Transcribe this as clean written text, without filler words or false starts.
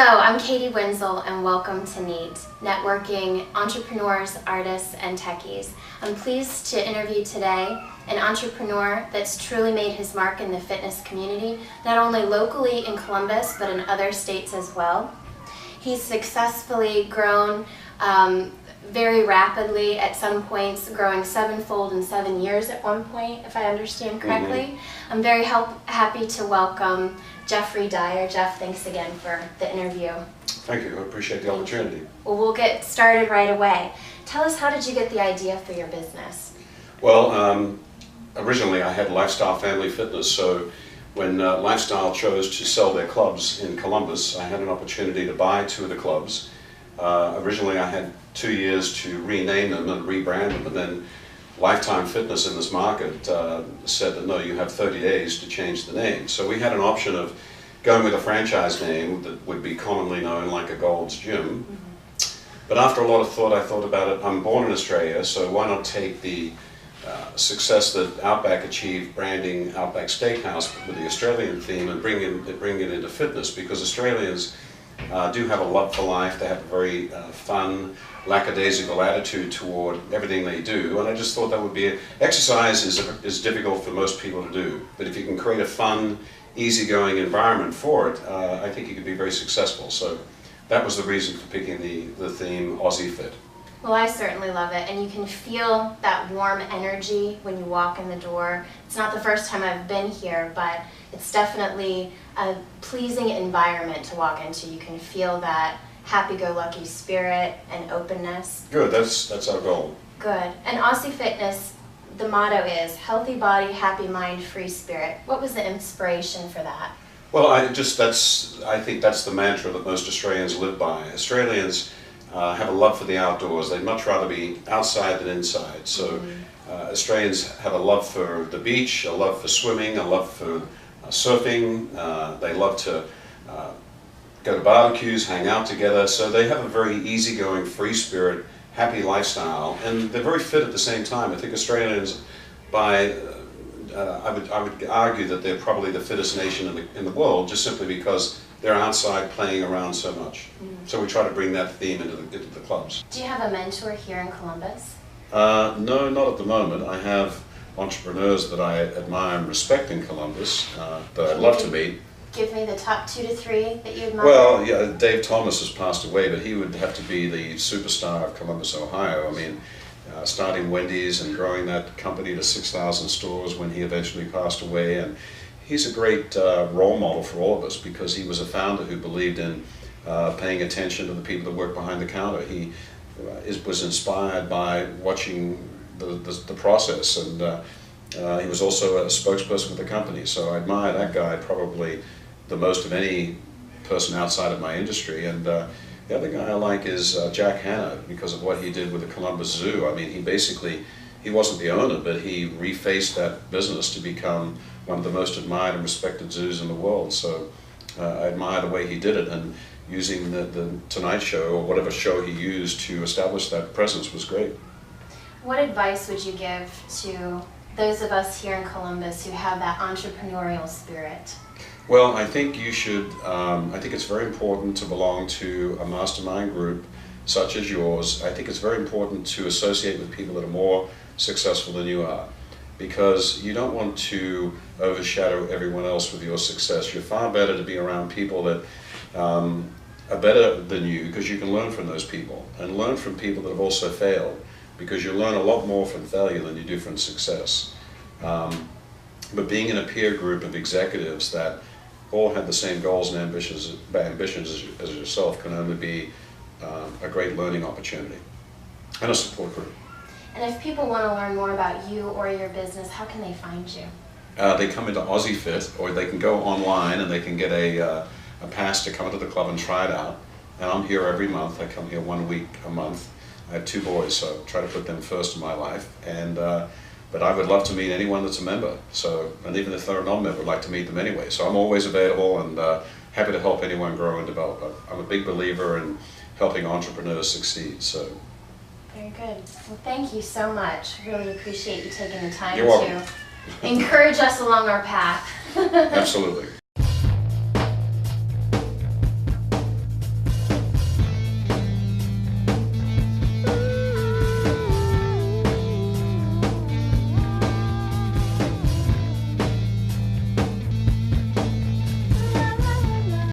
Hello, I'm Katie Wenzel and welcome to N.E.A.T. Networking Entrepreneurs, Artists, and Techies. I'm pleased to interview today an entrepreneur that's truly made his mark in the fitness community, not only locally in Columbus, but in other states as well. He's successfully grown very rapidly at some points, growing sevenfold in 7 years at one point, if I understand correctly. I'm very happy to welcome Geoff Dyer. Geoff, thanks again for the interview. Thank you. I appreciate the opportunity. Well, we'll get started right away. Tell us, how did you get the idea for your business? Well, originally I had Lifestyle Family Fitness, so when Lifestyle chose to sell their clubs in Columbus, I had an opportunity to buy 2 of the clubs. Originally I had 2 years to rename them and rebrand them, and then Lifetime Fitness in this market said that no, you have 30 days to change the name. So we had an option of going with a franchise name that would be commonly known like a Gold's Gym. But after a lot of thought, I thought about it. I'm born in Australia, so why not take the success that Outback achieved branding Outback Steakhouse with the Australian theme and bring it into fitness, because Australians do have a love for life. They have a very fun, lackadaisical attitude toward everything they do, and I just thought that would be exercise is difficult for most people to do, but if you can create a fun, easygoing environment for it, I think you could be very successful. So that was the reason for picking the theme AussieFit. Well, I certainly love it, and you can feel that warm energy when you walk in the door. It's not the first time I've been here, but it's definitely a pleasing environment to walk into. You can feel that happy-go-lucky spirit and openness. Good, that's our goal. Good. And Aussie Fitness, the motto is healthy body, happy mind, free spirit. What was the inspiration for that? Well, I think that's the mantra that most Australians live by. Australians have a love for the outdoors. They'd much rather be outside than inside. So Australians have a love for the beach, a love for swimming, a love for surfing. They love to go to barbecues, hang out together. So they have a very easygoing, free spirit, happy lifestyle, and they're very fit at the same time. I think Australians, I would argue that they're probably the fittest nation in the world, just simply because they're outside playing around so much. So we try to bring that theme into the clubs. Do you have a mentor here in Columbus? No, not at the moment. I have entrepreneurs that I admire and respect in Columbus that I'd love to meet. Give me the top 2 to 3 that you admire. Well, yeah, Dave Thomas has passed away, but he would have to be the superstar of Columbus, Ohio. I mean, starting Wendy's and growing that company to 6,000 stores when he eventually passed away. And he's a great role model for all of us, because he was a founder who believed in paying attention to the people that work behind the counter. He was inspired by watching the process, and he was also a spokesperson for the company. So I admire that guy probably the most of any person outside of my industry. And the other guy I like is Jack Hanna, because of what he did with the Columbus Zoo. I mean, he wasn't the owner, but he refaced that business to become one of the most admired and respected zoos in the world. So I admire the way he did it, and using the Tonight Show or whatever show he used to establish that presence was great. What advice would you give to those of us here in Columbus who have that entrepreneurial spirit? Well, I think you should, I think it's very important to belong to a mastermind group such as yours. I think it's very important to associate with people that are more successful than you are, because you don't want to overshadow everyone else with your success. You're far better to be around people that are better than you, because you can learn from those people, and learn from people that have also failed, because you learn a lot more from failure than you do from success. But being in a peer group of executives that all have the same goals and ambitions as yourself can only be a great learning opportunity, and a support group. And if people want to learn more about you or your business, how can they find you? They come into AussieFit, or they can go online and they can get a pass to come into the club and try it out. And I'm here every month. I come here 1 week a month. I have 2 boys, so I try to put them first in my life. And but I would love to meet anyone that's a member. So, and even if they're a non-member, I'd like to meet them anyway. So I'm always available and happy to help anyone grow and develop. I'm a big believer in helping entrepreneurs succeed. So. Very good. Well, thank you so much. Really appreciate you taking the time You're welcome. to encourage us along our path. Absolutely.